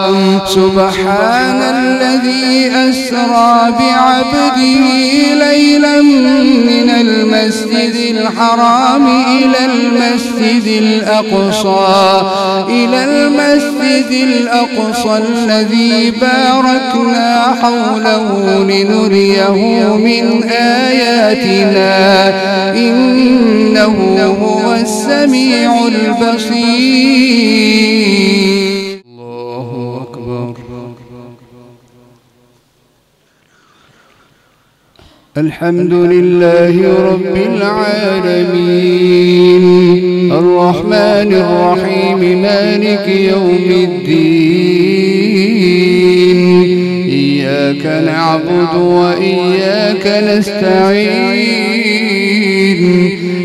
سبحان الذي أسرى بعبده ليلا من المسجد الحرام إلى المسجد الأقصى الذي باركنا حوله لنريه من آياتنا إنه هو السميع البصير. الحمد لله رب العالمين الرحمن الرحيم مالك يوم الدين إياك نعبد وإياك نستعين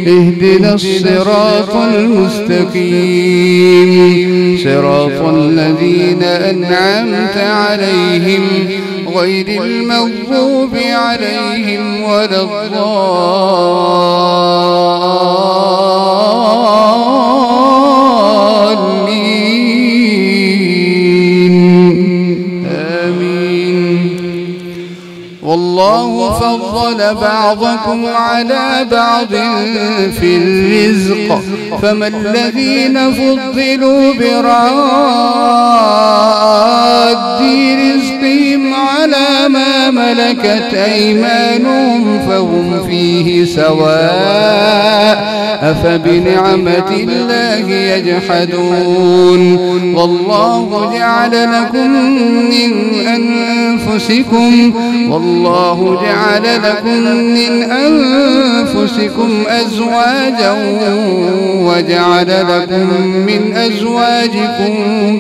اهدنا الصراط المستقيم صراط الذين أنعمت عليهم غير المغضوب عليهم ولا الضالين آمين. والله فضل بعضكم على بعض في الرزق فما الذين فضلوا براد رزقهم على ما ملكت أيمانهم فهم فيه سواء أفبنعمة الله يجحدون. والله جعل لكم من أنفسكم أزواجا وجعل لكم من أزواجكم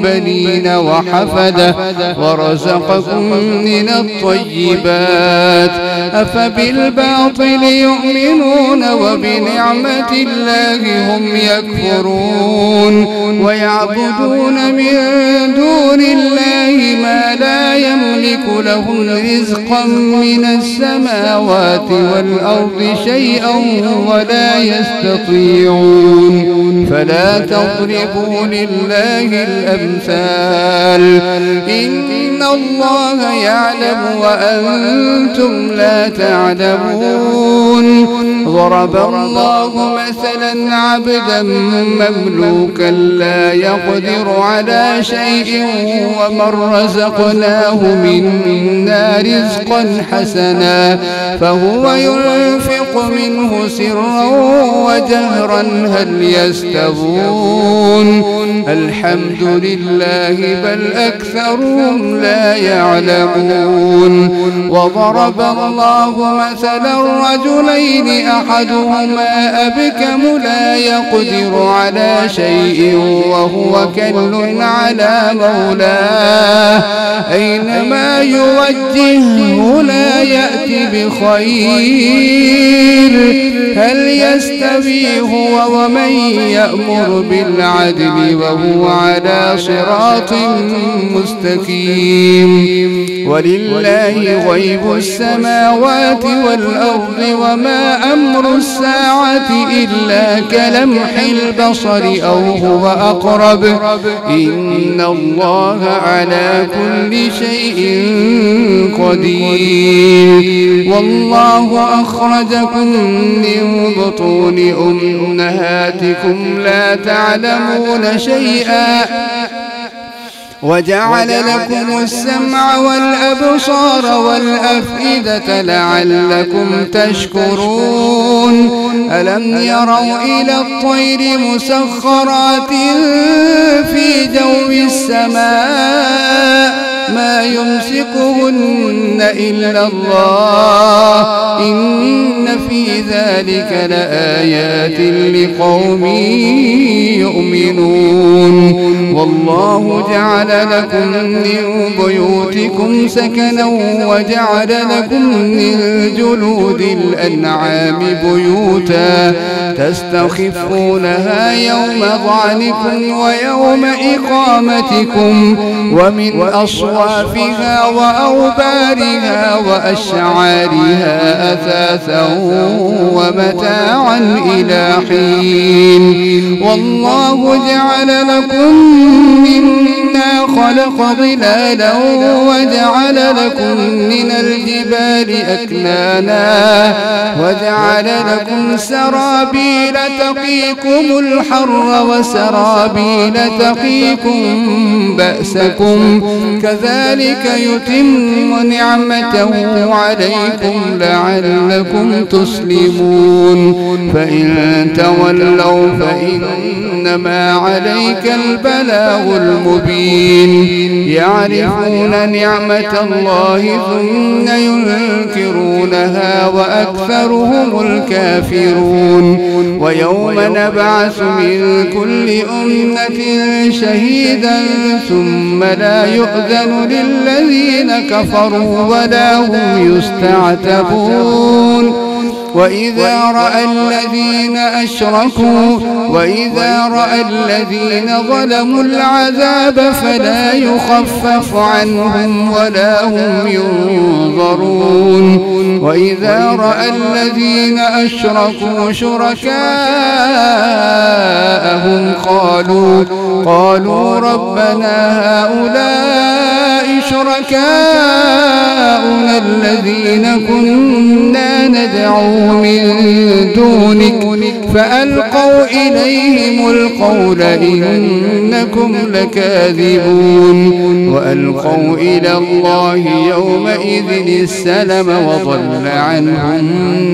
بنين وحفدة ورزقكم من الطيبات أفبالباطل يؤمنون وبنعمة الله هم يكفرون ويعبدون من دون الله ما لا يملك لهم رزقا من السماوات والأرض شيئا ولا يستطيعون فلا تضربوا لله الأمثال إن الله يعلم وأنتم لا تعلمون. ضرب الله مثلا عبدا مملوكا لا يقدر على شيء ومن رزقناه منا رزقا حسنا فهو ينفق منه سرا وجهرا هل يستوون الحمد لله بل أكثرهم لا يعلمون. وضرب الله مثلا رجلين أحدهما أبكم لا يقدر على شيء وهو كل على مولاه أينما يوجهه لا يأتي بخير هل يستوي هو ومن يأمر بالعدل وهو على صراط مستقيم. ولله غيب السماوات والأرض وما أمر الساعة إلا كلمح البصر أو هو أقرب إن الله على كل شيء قدير. والله أخرجكم من بطون أمهاتكم لا تعلمون شيئا وجعل لكم السمع والأبصار والأفئدة لعلكم تشكرون. ألم يروا إلى الطير مسخرات في جو السماء ما يمسكهن إلا الله إن في ذلك لآيات لقوم يؤمنون. والله جعل لكم من بيوتكم سكنا وجعل لكم من جلود الأنعام بيوتا تستخفونها يوم ظعنكم ويوم إقامتكم ومن أصواتها أصوافها وأوبارها وأشعارها أثاثا ومتاعا إلى حين والله جعل لكم مما خلق ظلالا وجعل لكم من الجبال أكنانا وجعل لكم سرابيل تقيكم الحر وسرابيل تقيكم بأسكم كذلك يتم نعمته عليكم لعلكم تسلمون فإن تولوا فإنما عليك البلاغ المبين يعرفون نعمة الله ثم ينكرونها وأكثرهم الكافرون ويوم نبعث من كل أمة شهيدا ثم لا يؤذن للذين كفروا ولا هم يستعتبون وإذا رأى الذين ظلموا العذاب فلا يخفف عنهم ولا هم ينظرون وإذا رأى الذين أشركوا شركاءهم قالوا ربنا هؤلاء شركاؤنا الذين كنا ندعو من دونك فألقوا إليهم القول إنكم لكاذبون وألقوا إلى الله يومئذ السلم وضل عنهم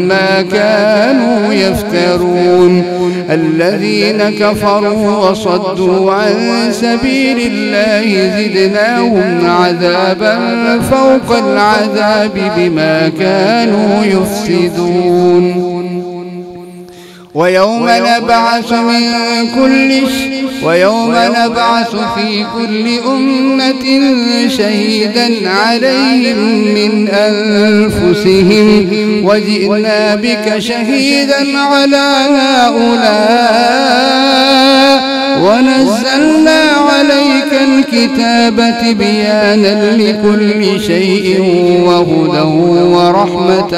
ما كانوا يفترون الذين كفروا وصدوا عن سبيل الله زدناهم عذابا فوق العذاب بما كانوا يفسدون ويوم نبعث في كل أمة شهيدا عليهم من أنفسهم وجئنا بك شهيدا على هؤلاء ونزلنا عليك الكتاب بيانا لكل شيء وهدى ورحمة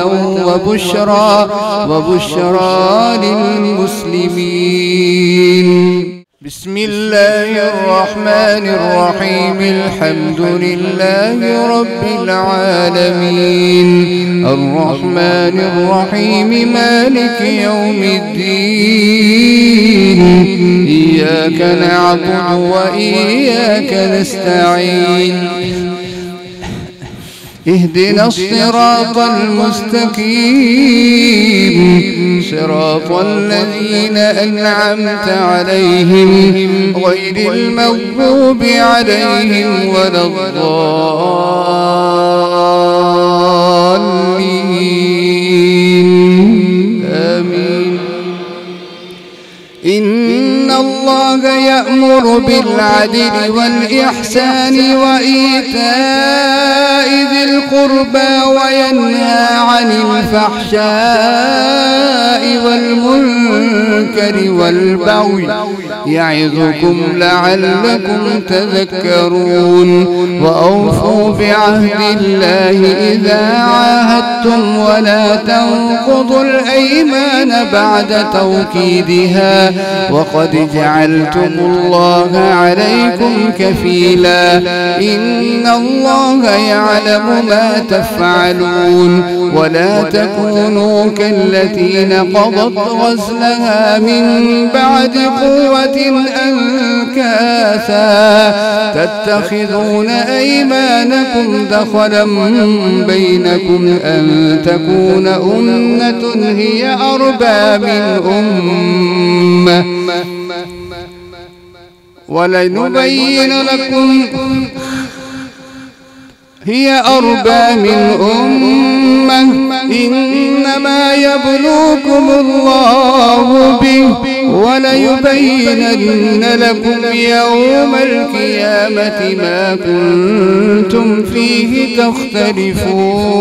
وبشرى للمسلمين بسم الله الرحمن الرحيم الحمد لله رب العالمين الرحمن الرحيم مالك يوم الدين إياك نعبد وإياك نستعين اهدنا الصراط المستقيم صراط الذين أنعمت عليهم غير المغضوب عليهم ولا الضالين آمين إن الله يأمر بالعدل والإحسان وإيتاء ذي القربى وينهى عن الفحشاء والمنكر والبغي يعظكم لعلكم تذكرون وأوفوا بعهد الله إذا عاهدتم ولا تنقضوا الأيمان بعد توكيدها وقد جعلتم الله عليكم كفيلا إن الله يعلم ما تفعلون ولا تكونوا كالتي نقضت غزلها من بعد قوة أنكاثا تتخذون أيمانكم دخلا بينكم أن تكون أمة هي أربى من أمة ولنبين لكم هي أربى من أمة إنما يبلوكم الله به وليبينن لكم يوم القيامة ما كنتم فيه تختلفون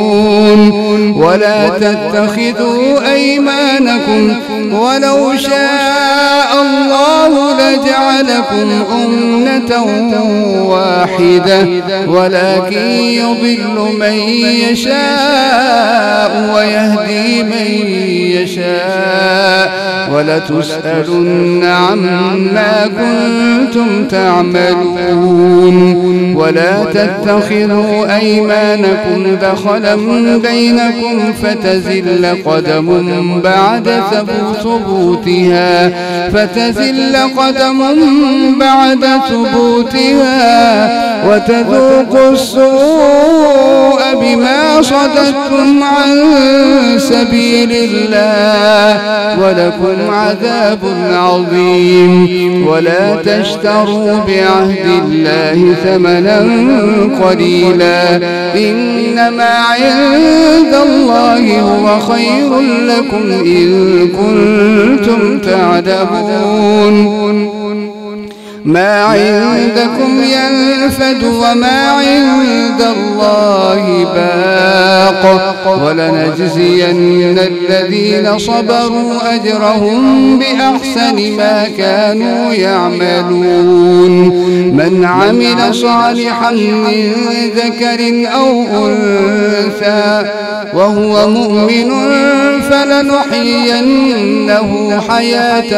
ولا تتخذوا أيمانكم ولو شاء الله لجعلكم أمة واحدة ولكن يضل من يشاء ويهدي من يشاء ولتسألن عما كنتم تعملون. ولا تتخذوا أيمانكم دخلا بينكم فتزل قدم بعد ثبوتها وتذوقوا السوء بما صددتم عن سبيل الله ولكم عذاب عظيم. ولا تشتروا بعهد الله ثمنا قليلا إنما عند الله هو خير لكم إن كنتم تعلمون. ما عندكم ينفد وما عند الله باق ولنجزين الذين صبروا أجرهم بأحسن ما كانوا يعملون. من عمل صالحا من ذكر أو أنثى وهو مؤمن فلنحيينه حياة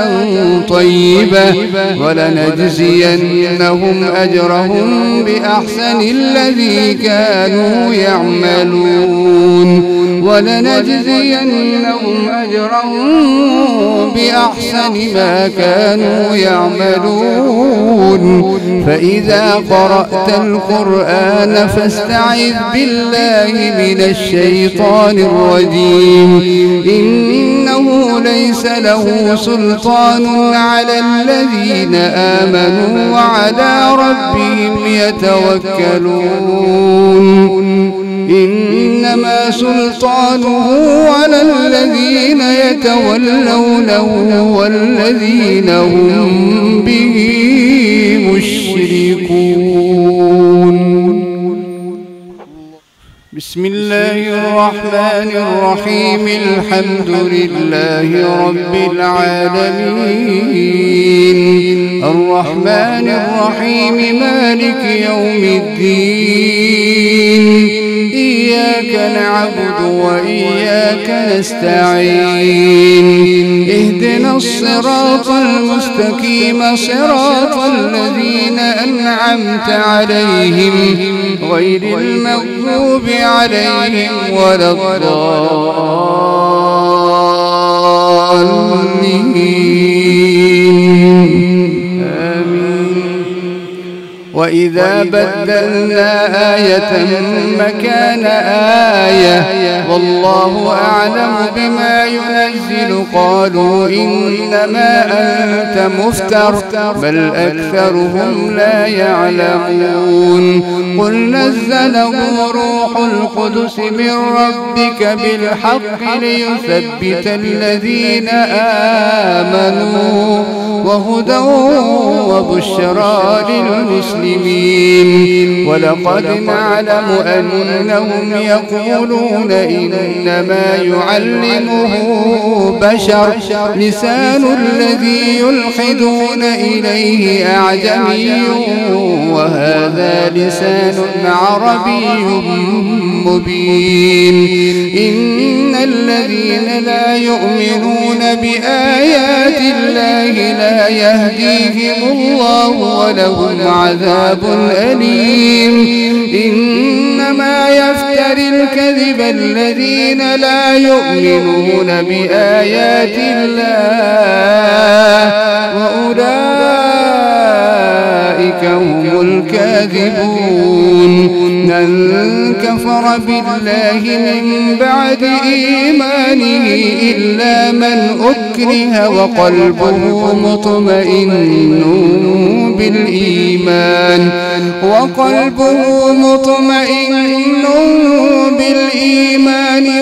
طيبة ولنجزينهم أجرهم بأحسن الذي كانوا يعملون. ولنجزينهم أجرهم بأحسن ما كانوا يعملون. فإذا قرأت القرآن فاستعذ بالله من الشيطان الرجيم إنه ليس له سلطان على الذين آمنوا وعلى ربهم يتوكلون. إنما سلطانه على الذين يتولونه والذين هم به مشركون. بسم الله الرحمن الرحيم الحمد لله رب العالمين الرحمن الرحيم مالك يوم الدين إياك نعبد وإياك نستعين اهدنا الصراط المستقيم صراط الذين أنعمت عليهم غير المغضوب عليهم ولا الضالين آمين. وإذا بدلنا آية مكان آية والله أعلم بما ينزل قالوا إنما أنت مفتر بل أكثرهم لا يعلمون. قل نزله روح القدس من ربك بالحق ليثبت الذين آمنوا وهدى وبشرى للمسلمين. ولقد نعلم أنهم يقولون إنما يعلمه بشر لسان الذي يلحدون إليه أعجمي وهذا لسان عربي مبين. إن الذين لا يؤمنون بآيات الله لا يهديهم الله ولهم عذاب أليم. إنما يفتري الكذب الذين لا يؤمنون بآيات الله وأولئك هم الكاذبون. من كفر بالله من بعد إيمانه إلا من أكره وقلبه مطمئن بالإيمان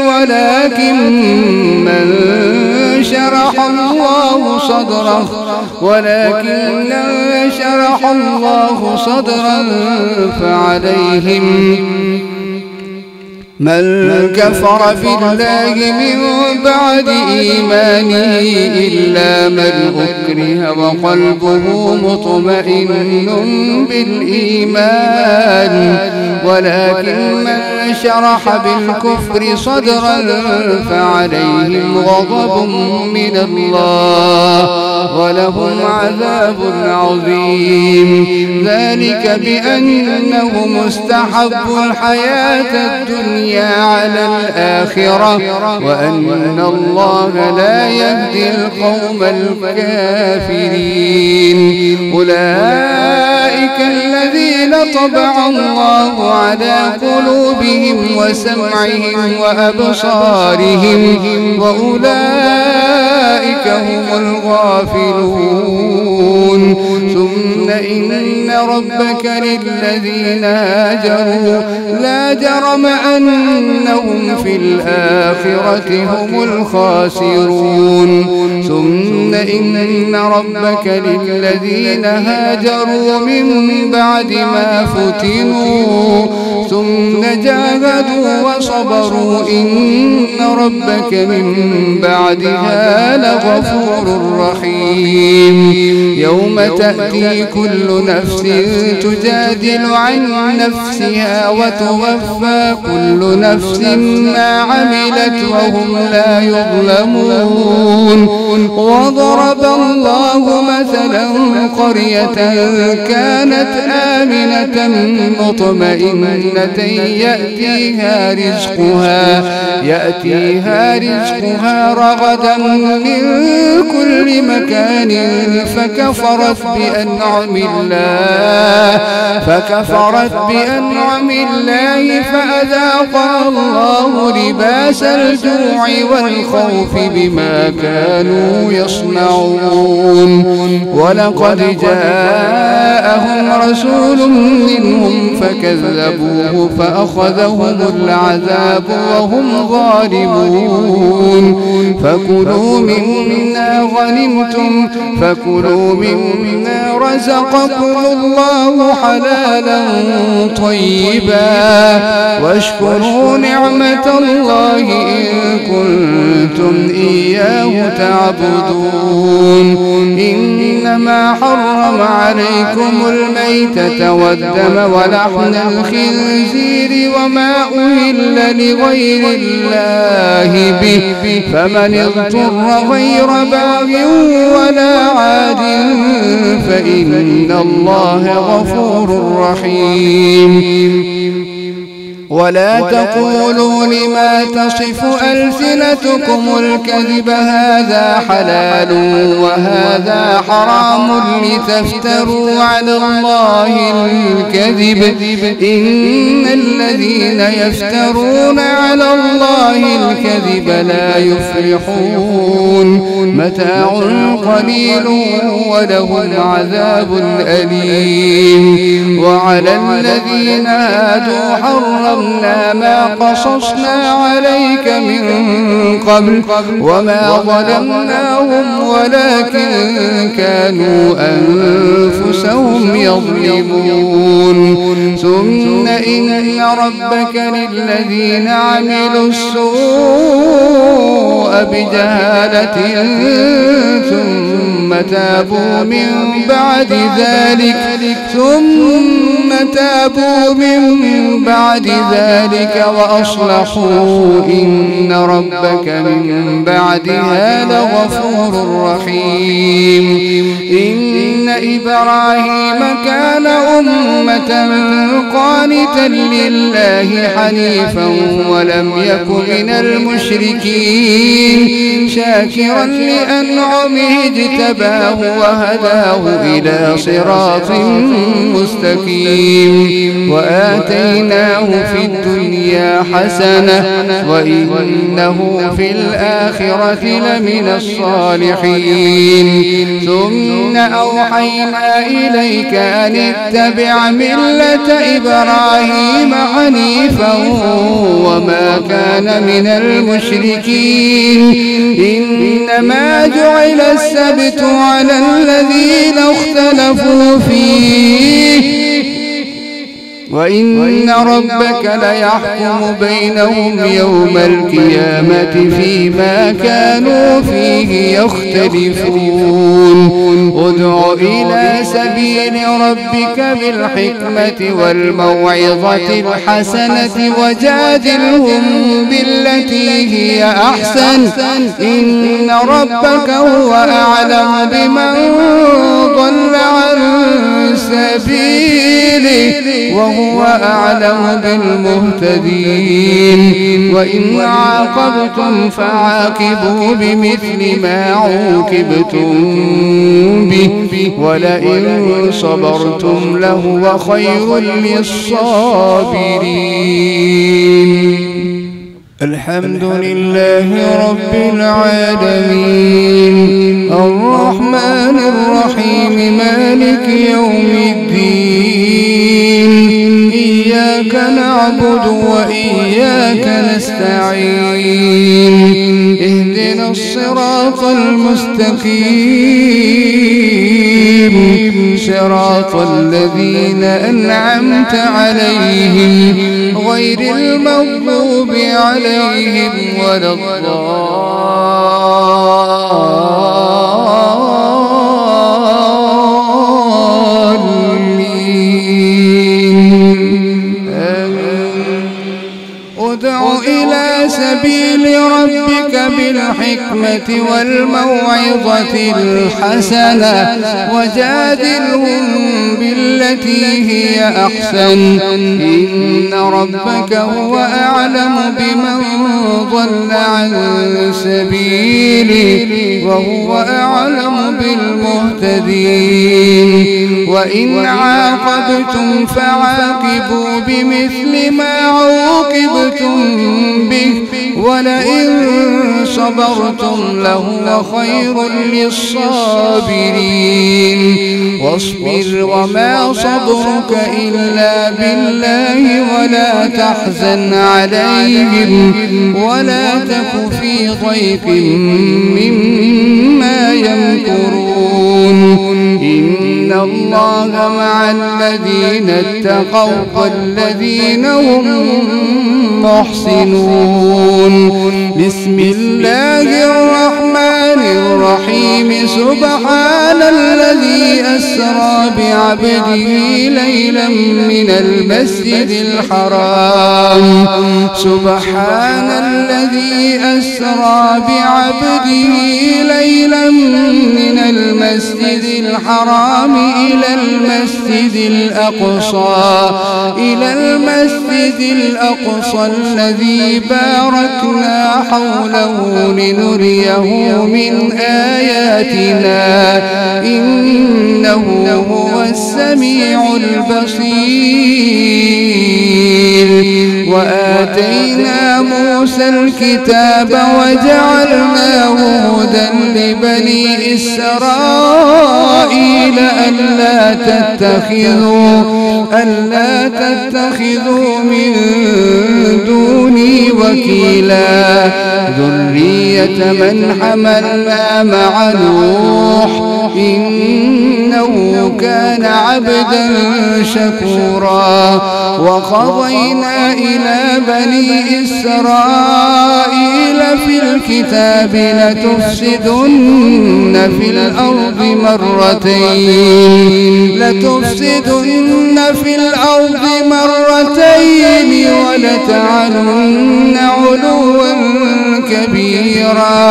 ولكن من شرح الله صدرا من كفر بالله من بعد إيمانه إلا من أكره وقلبه مطمئن بالإيمان ولكن من شرح بالكفر صدرا فعليهم غضب من الله ولهم عذاب عظيم ذلك بأنهم استحبوا الحياة الدنيا على الآخرة وأن الله لا يهدي القوم الكافرين أولئك الذين طبع الله على قلوبهم وسمعهم وأبصارهم وأولئك هم الغافلون ثم إن ربك للذين هاجروا لا جرم أنهم في الآخرة هم الخاسرون ثم إن ربك للذين هاجروا من بعد ما فتنوا ثم جاهدوا وصبروا إن ربك من بعدها لغفور رحيم يوم تأتي كل نفس تجادل عن نفسها وتوفى كل نفس ما عملت وهم لا يظلمون وضرب الله مثلا قرية كانت آمنة مطمئنة يأتيها رزقها رغدا من كل مكان فكفرت بأنعم الله فأذاقها الله لباس الجوع والخوف بما كانوا يصنعون ولقد جاءهم رسول منهم فكذبوه فأخذهم العذاب وهم ظالمون فكلوا مما رزقكم الله حلالا طيبا واشكروا نعمة الله إن كنتم إياه تعبدون إنما حرم عليكم الميتة والدم ولحم الخنزير وما أهل لغير الله به فمن اضطر غير باغ ولا عاد فإن الله غفور رحيم ولا تقولوا لما تصف ألسنتكم الكذب هذا حلال وهذا حرام لتفتروا على الله الكذب إن الذين يفترون على الله الكذب لا يفلحون متاع قليل ولهم عذاب أليم وعلى الذين هادوا حرمنا ما قصصنا عليك من قبل وما ظلمناهم ولكن كانوا أنفسهم يظلمون ثم إن ربك للذين عملوا السوء بجهالة ثم تابوا من بعد ذلك وأصلحوا إن ربك من بعدها لغفور رحيم إن إبراهيم كان أمة قانتا لله حنيفا ولم يك من المشركين شاكرا لأنعمه اجتباه وهداه إلى صراط مستقيم وآتيناه في الدنيا حسنة وإنه في الآخرة لمن الصالحين ثم أوحينا إليك أن اتبع ملة إبراهيم حنيفا وما كان من المشركين إنما جعل السبت على الذين اختلفوا فيه وإن ربك ليحكم بينهم يوم القيامة فيما كانوا فيه يختلفون ادع إلى سبيل ربك بالحكمة والموعظة الحسنة وجادلهم بالتي هي أحسن إن ربك هو أعلم بمن ضل عن سبيله وهو أعلم بالمهتدين وإن عاقبتم فعاقبوا بمثل ما عوقبتم به ولئن صبرتم لهو خير للصابرين. الحمد لله رب العالمين الرحمن الرحيم مالك يوم الدين إياك نعبد وإياك نستعين اهدنا الصراط المستقيم صراط الذين أنعمت عليهم غير المغضوب عليهم ولا الضالين آمين. ادع إلى سبيل ربك بالحكمة والموعظة الحسنة وجادلهم بالتي هي أحسن إن ربك هو أعلم بمن ضل عن سبيله وهو أعلم بالمهتدين وإن عاقبتم فعاقبوا بمثل ما عوقبتم به ولئن صبرتم لهو خير للصابرين واصبر وما صبرك إلا بالله ولا تحزن عليهم ولا تك في ضيق مما يمكرون إن الله مع الذين اتقوا والذين هم محسنون. بسم الله الرحمن الرحيم سبحان الذي أسرى بعبده ليلا من المسجد الحرام سبحان الذي أسرى بعبده ليلا من المسجد الحرام إلى المسجد الأقصى الذي باركنا حوله لنريه من آياتنا إنه هو السميع البصير. وآتينا موسى الكتاب وجعلناه هدى لبني إسرائيل ألا تتخذوا من دوني وكيلا ذرية من حملنا مع نوح إنه كان عبدا شكورا. وقضينا إلى بني إسرائيل في الكتاب لتفسدن في الأرض مرتين ولتعلن علوا كبيرا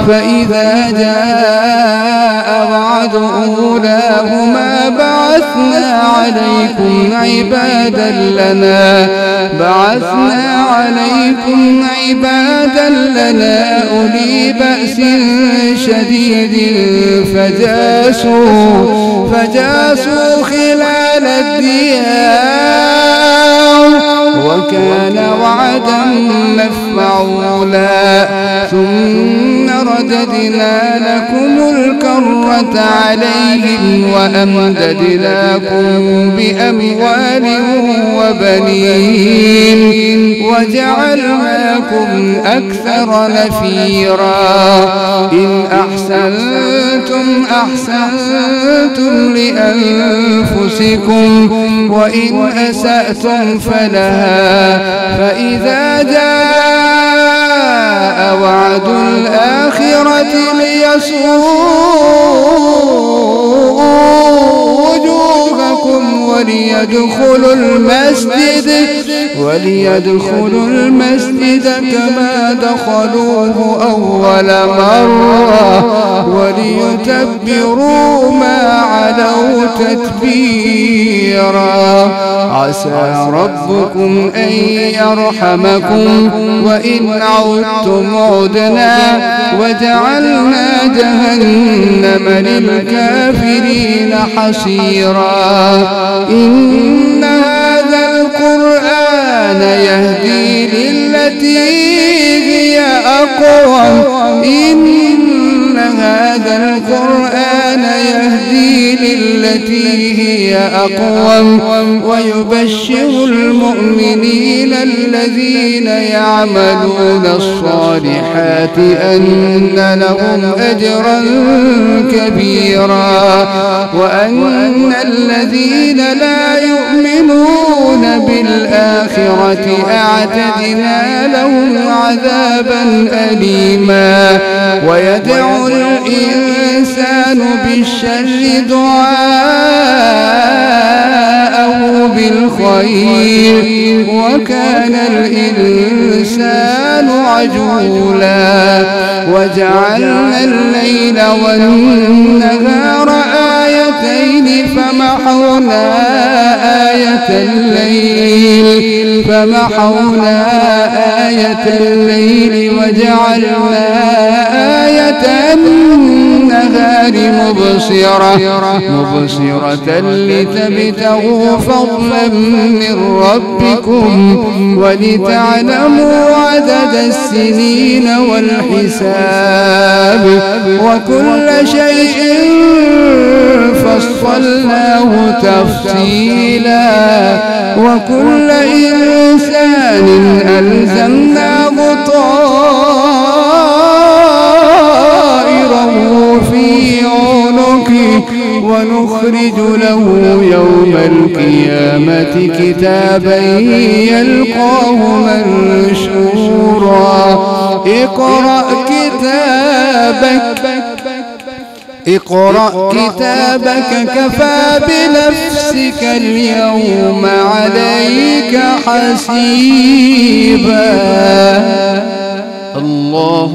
فإذا جاء وعد أولاهما بعثنا عليكم عبادا لنا أولي بأس شديد فجاسوا خلال الديار وكان وعدا مفعولا. ثم رددنا لكم الكرة عليهم وأمددناكم بأموال وبنين وجعلناكم لكم أكثر نفيرا إن أحسنتم أحسنتم لأنفسكم وإن أسأتم فلها فإذا جاء وعد الآخرة ليسوءوا وجوهكم وليدخلوا المسجد كما دخلوه أول مرة وليتبروا ما علوا تتبيرا عسى ربكم أن يرحمكم وإن عدتم عدنا وجعلنا جهنم للكافرين حصيرا إن هذا القرآن يهدي للتي هي أقوم إن هذا القرآن يهدي للتي هي أقوم ويبشر المؤمنين الذين يعملون الصالحات أن لهم أجرا كبيرا وأن الذين لا يؤمنون بالآخرة أعتدنا لهم عذابا أليما ويدعو الإنسان بالشر دعاءه بالخير وكان الإنسان عجولا وجعلنا الليل والنهار آيتين فمحونا آية الليل وجعلنا آية النهار مبصرة لتبتغوا فضلا من ربكم ولتعلموا عدد السنين والحساب وكل شيء فصلناه تفصيلا وكل إنسان ألزمناه طائره في عنقه ونخرج له يوم القيامة كتابا يلقاه منشورا اقرأ كتابك كفى بنفسك اليوم عليك حسيبا الله